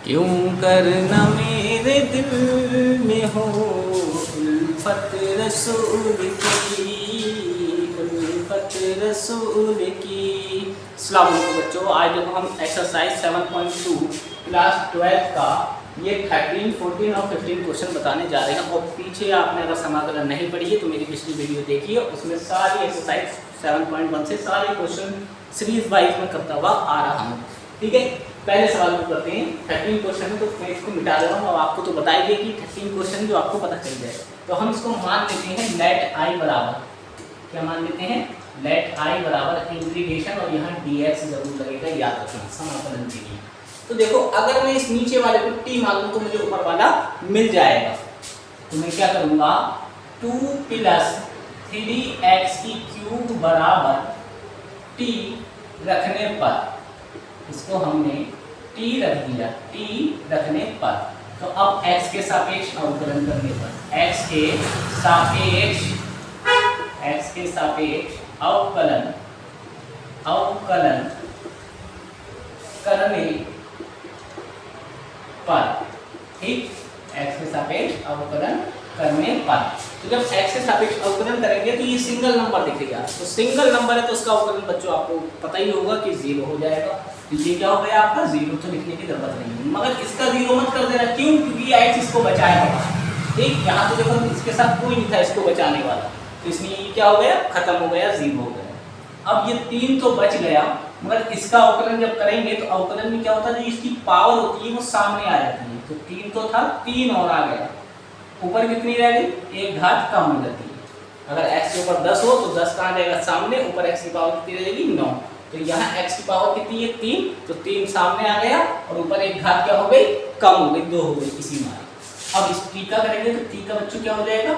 क्यों करना मेरे दिल में हो उल्फत रसूल की, उल्फत रसूल की। अस्सलाम वालेकुम बच्चों, आज देखो हम एक्सरसाइज 7.2 क्लास 12 का ये 13, 14 और 15 क्वेश्चन बताने जा रहे हैं। और पीछे आपने अगर समाकलन नहीं पढ़ी है तो मेरी पिछली वीडियो देखिए, उसमें सारी एक्सरसाइज 7.1 से सारे क्वेश्चन सीरीज वाइज में करता हुआ आ रहा हूँ। ठीक है, पहले सवाल को करते हैं। 13 क्वेश्चन है तो मैं इसको मिटा रहा हूँ। अब आपको तो बताई गई कि 13 क्वेश्चन जो आपको पता चल जाए, तो हम इसको मान लेते हैं लेट आई बराबर, क्या मान लेते हैं, लेट आई बराबर इंटीग्रेशन, और यहाँ dx जरूर लगेगा, याद रखना समाकलन के लिए। तो देखो, अगर मैं इस नीचे वाले को t मान लूँ तो मुझे ऊपर वाला मिल जाएगा। तो मैं क्या करूँगा, 2 + 3x³ बराबर t रखने पर, इसको हमने t रख दिया, t रखने पर, तो अब x के सापेक्ष अवकलन करने पर, x के सापेक्ष अवकलन करने पर, ठीक, x के सापेक्ष अवकलन करने पर। तो जब x के सापेक्ष अवकलन करेंगे तो ये सिंगल नंबर दिखेगा, तो सिंगल नंबर है तो उसका अवकलन बच्चों आपको पता ही होगा कि 0 हो जाएगा। तो ये क्या हो गया आपका 0, तो लिखने की जरूरत नहीं है, मगर इसका 0 मत कर देना। क्यों? क्योंकि x इसको बचाएगा। ठीक, यहाँ तो देखो इसके साथ कोई नहीं था इसको बचाने वाला, तो इसलिए ये क्या हो गया, खत्म हो गया, 0 हो गया। अब ये 3 तो बच गया, मगर इसका अवकलन जब करेंगे तो अवकलन में क्या होता है, जो इसकी पावर होती है वो सामने आ जाती है। तो 3 तो था, 3 और आ गया, ऊपर कितनी रह गई, एक घात कम हो जाती है। अगर x के ऊपर 10 हो तो 10 कहाँ जाएगा, सामने, ऊपर x की पावर कितनी रहेगी, 9। तो यहाँ x की पावर कितनी है, 3, तो 3 सामने आ गया, और ऊपर एक घात क्या हो गई, कम हो गई, 2 हो गई इसी माने। अब इस t का करेंगे तो t का बच्चों क्या हो जाएगा,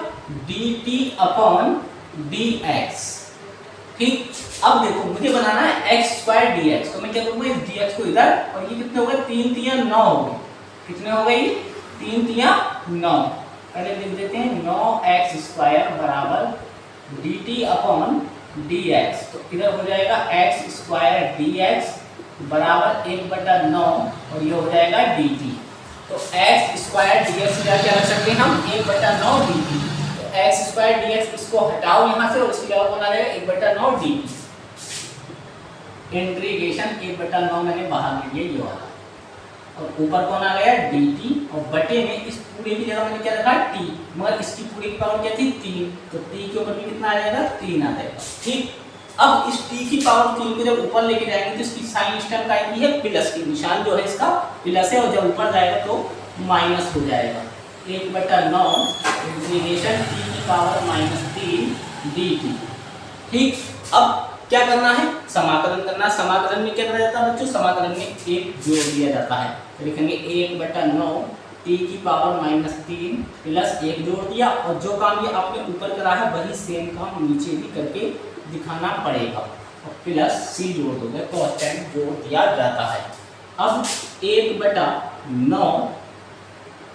dt/dx। ठीक, अब देखो मुझे बनाना है x² dx, तो मैं क्या करूँगा, इस dx को इधर, और ये कितने हो गए, 3 × 3 = 9 हो गए। कितने हो गए, 3 × 3 = 9। पहले लिख देते हैं 9x² बराबर dt/dx, तो इधर हो जाएगा x² dx बराबर 1/9, और ये हो जाएगा dt। तो x² dx क्या रख सकते हैं हम, 1/9 dt। तो x² dx इसको हटाओ यहाँ से, और इसकी जगह कौन आ जाएगा, 1/9 dt। इंटीग्रेशन 1/9 मैंने बाहर ले लिया, ये वाला, और ऊपर कौन आ गया, dt, और बटे में इस पूरे की जगह मैंने क्या रखा, t, मगर इसकी पूरे की पावर क्या थी, 3, तो t के ऊपर भी कितना आ जाएगा, 3 आ जाएगा। ठीक, अब इस t की पावर 3 को जब ऊपर लेके जाएंगे तो इसकी साइन इस टाइम का आएगी है प्लस की, निशान जो है इसका प्लस है, और जब ऊपर जाएगा तो माइनस हो जाएगा। 1/9 इंटीग्रेशन t की पावर -3 dt। ठीक, अब क्या करना है, समाकलन करना। समाकलन में क्या करा जाता है बच्चों, समाकलन में 1 जोड़ दिया जाता है, तो लिखेंगे 1/9 t की पावर -3 प्लस 1 जोड़ दिया, और जो काम ये आपने ऊपर करा है वही सेम काम नीचे भी करके दिखाना पड़ेगा, और प्लस c जोड़ दोगे, कांस्टेंट जोड़ दिया जाता है। अब 1/9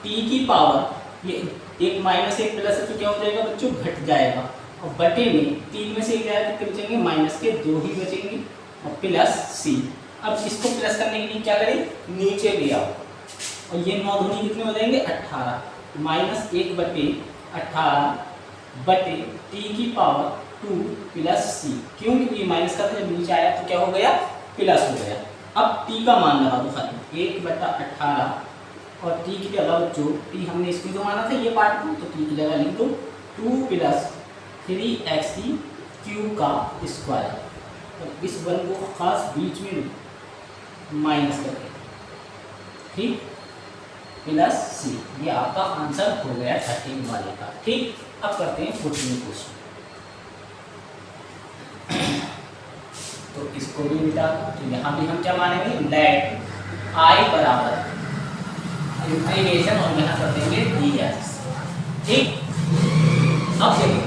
t की पावर, ये 1 - 1 प्लस है तो क्या हो जाएगा बच्चों, घट जाएगा, और बटे में 3 में से 1 जाएगा कितने बचेंगे, माइनस के 2 ही बचेंगे, और प्लस c। अब इसको प्लस करने के लिए क्या करें, नीचे ले आओ, और ये 9 दूनी कितने हो जाएंगे, 18, -1/18 बटे t की पावर 2 प्लस c। क्यों, क्योंकि माइनस का जब नीचे आया तो क्या हो गया, प्लस हो गया। अब t का मान लगा दो खाली, 1/18, और t की जगह बच्चों, t हमने इसको जो माना था ये पार्ट को, तो t की जगह लिख दो 2 + 3x³ का स्क्वायर, और इस 1 को खास बीच में माइनस करके, ठीक, प्लस c। ये आपका आंसर हो गया 13 वाले का। ठीक, अब करते हैं 14 क्वेश्चन। तो इसको भी मिटा दो, तो यहाँ भी हम क्या मानेंगे, लेट आई बराबर इंटीग्रेशन, और यहाँ कर देंगे dx। ठीक, अब देखिए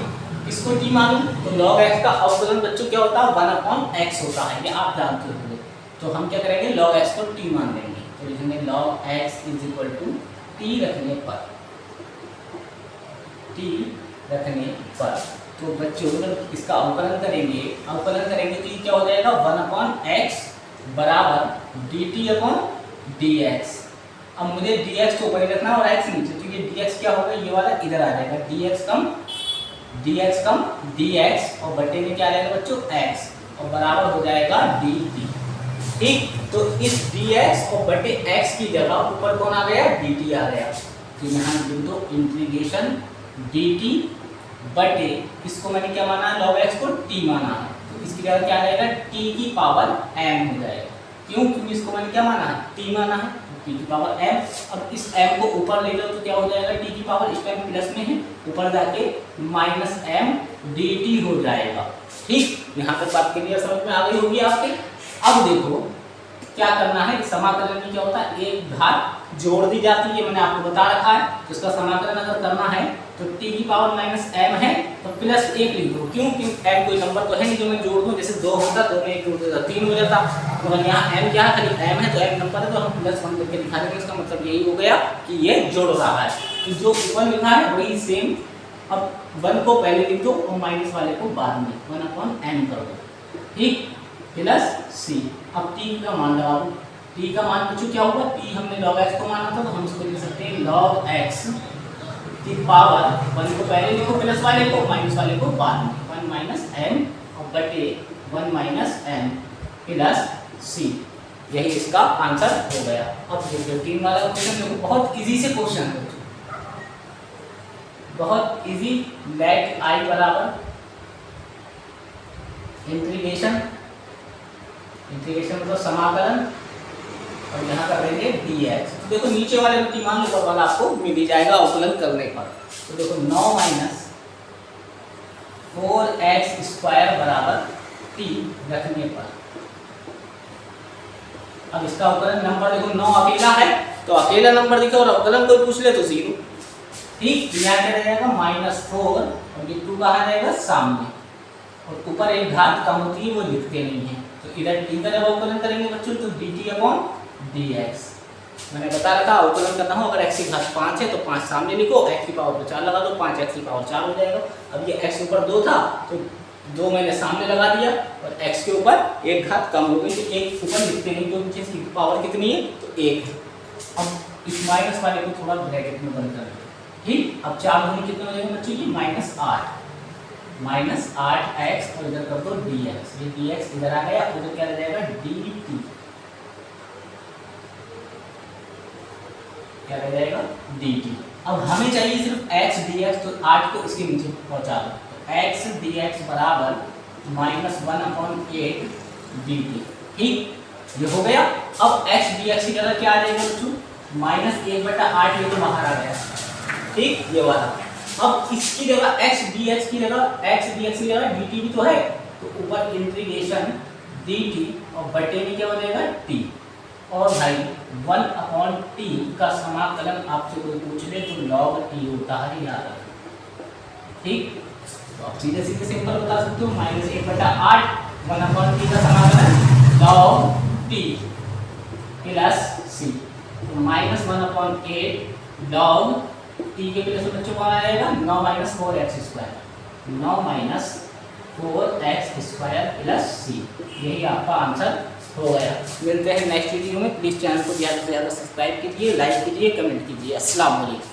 इसको t मानूं तो log x का अवकलन बच्चों क्या होता है, 1/x होता है, ये आप जानते होंगे। तो हम क्या करेंगे, log x को t मान लेंगे, तो लिखेंगे log x = t रखने पर, t रखने पर। तो बच्चों जब इसका अवकलन करेंगे तो ये क्या हो जाएगा, 1/x बराबर dt/dx। अब मुझे dx को ऊपर रखना और x नीचे, तो ये dx क्या होगा, ये वाला इधर आ जाएगा, dx कम dx और बटे में क्या रहेगा बच्चों x और बराबर हो जाएगा dt। ठीक, तो इस dx और बटे x की जगह ऊपर कौन आ गया, dt आ गया। तो यहाँ लिख दो इंटीग्रेशन dt बटे, इसको मैंने क्या माना है, log x को t माना है, तो इसकी जगह क्या आ जाएगा, t की पावर m हो जाएगा। क्यों, क्योंकि इसको मैंने क्या माना है, t माना है, t की पावर m। अब इस m को ऊपर ले लो तो क्या हो जाएगा, t की पावर इस टाइम प्लस में है, ऊपर जाके माइनस m dt हो जाएगा। ठीक, यहाँ तक बात क्लियर समझ में आ गई होगी आपके। अब देखो क्या करना है, समाकलन में क्या होता है, एक घात जोड़ दी जाती है, मैंने आपको बता रखा है। तो इसका समाकलन अगर करना है तो t की पावर माइनस m है तो प्लस 1 लिख दो। क्यों, क्योंकि m कोई नंबर तो है नहीं जो मैं जोड़ दूं, जैसे 2 होता 2 में 1 जोड़ देता 3 हो जाता, मगर यहाँ m क्या है, खाली m है तो m नंबर है तो हम प्लस 1 करके दिखा देंगे। इसका मतलब यही हो गया कि ये जोड़ रहा है, तो जो ऊपर लिखा है वही सेम। अब 1 को पहले लिख दो और माइनस वाले को बाद में 1/m कर दो। ठीक, प्लस c। अब t का मान लगा दो, t का मान बच्चों क्या होगा, t हमने log x को माना था तो हम इसको लिख सकते हैं log x की पावर 1 को पहले लिखो प्लस वाले को, माइनस वाले को बाद में, 1 माइनस m और बटे 1 माइनस m प्लस c। यही इसका आंसर हो गया। अब देखिए 3 वाला क्वेश्चन देखो, बहुत इजी से क्वेश्चन है, बहुत इजी। लेट i बराबर इंटीग्रेशन मतलब समाकलन और यहाँ कर देंगे dx। तो देखो नीचे वाले में मान लो, ऊपर वाला आपको मिल ही जाएगा अवकलन करने पर। तो देखो 9 माइनस 4x स्क्वायर बराबर t रखने पर, अब इसका अवकलन नंबर देखो 9 अकेला है तो अकेला नंबर दिखे और अवकलन कोई पूछ ले तो 0। ठीक, यहाँ क्या रहेगा -4 और ये 2 कहाँ रहेगा सामने, और ऊपर एक घात कम होती है वो लिखते नहीं है, तो इधर जब अवकलन करेंगे बच्चों तो dt/dx। मैंने बता रखा अवकलन करना हो, अगर x की घात 5 है तो 5 सामने लिखो, x की पावर 4 लगा दो, 5x की पावर 4 हो जाएगा। अब ये x ऊपर 2 था तो 2 मैंने सामने लगा दिया और x के ऊपर एक घात कम हो गई, तो एक ऊपर लिखते नहीं क्योंकि इसकी पावर कितनी है तो 1 है। अब इस माइनस वाले को थोड़ा ब्रैकेट में बंद कर दो। ठीक, अब 4 होने कितने हो जाएंगे बच्चों की, -8x और इधर कर दो dx, ये dx इधर आ गया, उधर क्या रह जाएगा dt, क्या रह जाएगा dt। अब हमें चाहिए सिर्फ x dx, तो 8 को इसके नीचे पहुंचा दो, तो x dx बराबर -1/8 dt। ठीक, ये हो गया। अब x dx की जगह क्या आ जाएगा बच्चों, -1/8, ये तो बाहर आ गया। ठीक, ये वाला। अब इसकी जगह x dx की जगह dt भी तो है, तो ऊपर इंटीग्रेशन dt और बटे में क्या हो जाएगा t, और भाई 1/t का समाकलन आपसे कोई पूछ ले तो log t होता है, याद रखना। ठीक, तो आप सीधे सीधे सिंपल बता सकते हो, -1/8 1/t का समाकलन log t प्लस c, तो -1/8 log t के प्लस में बच्चों कौन आएगा, 9 - 4x square, 9 - 4x square plus c। यही आपका आंसर हो गया। मिलते हैं नेक्स्ट वीडियो में। प्लीज़ चैनल को ज़्यादा से ज़्यादा सब्सक्राइब कीजिए, लाइक कीजिए, कमेंट कीजिए। अस्सलाम वालेकुम।